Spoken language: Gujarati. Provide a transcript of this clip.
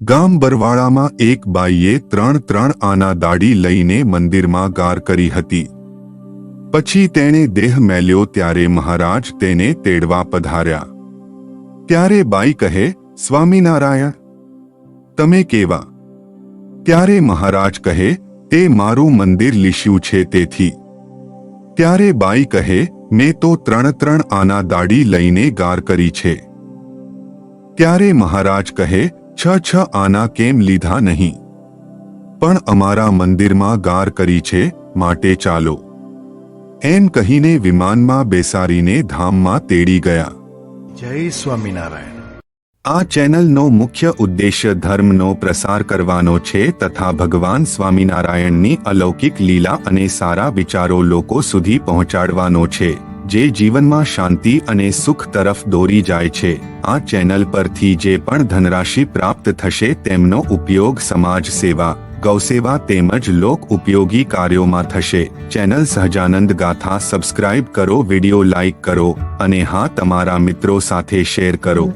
ગામ બરવાળામાં એક બાઈએ 3 આના દાઢી લઈને મંદિરમાં ગાર કરી હતી. પછી તેણે દેહ મેલ્યો ત્યારે મહારાજ તેને તેડવા પધાર્યા. ત્યારે બાઈ કહે, સ્વામિનારાયણ, તમે કેવા? ત્યારે મહારાજ કહે, તે મારું મંદિર લીસ્યું છે તેથી. ત્યારે બાઈ કહે, મેં તો 3 આના દાઢી લઈને ગાર કરી છે. ત્યારે મહારાજ કહે, 6 આના કેમ લીધા નહીં? પણ અમારા મંદિરમાં ગાર કરી છે, માટે ચાલો. એમ કહીને વિમાનમાં બેસાડીને ધામમાં તેડી ગયા. જય સ્વામિનારાયણ. આ ચેનલનો મુખ્ય ઉદ્દેશ્ય ધર્મનો પ્રસાર કરવાનો છે તથા ભગવાન સ્વામિનારાયણની અલૌકિક લીલા અને સારા વિચારો લોકો સુધી પહોંચાડવાનો છે, જે જીવનમાં શાંતિ અને સુખ તરફ દોરી જાય છે. આ ચેનલ પરથી જે પણ ધનરાશિ પ્રાપ્ત થશે તેમનો ઉપયોગ સમાજ સેવા, ગૌસેવા તેમજ લોક ઉપયોગી કાર્યોમાં થશે. ચેનલ સહજાનંદ ગાથા સબસ્ક્રાઇબ કરો, વિડિયો લાઇક કરો અને હા, તમારા મિત્રો સાથે શેર કરો.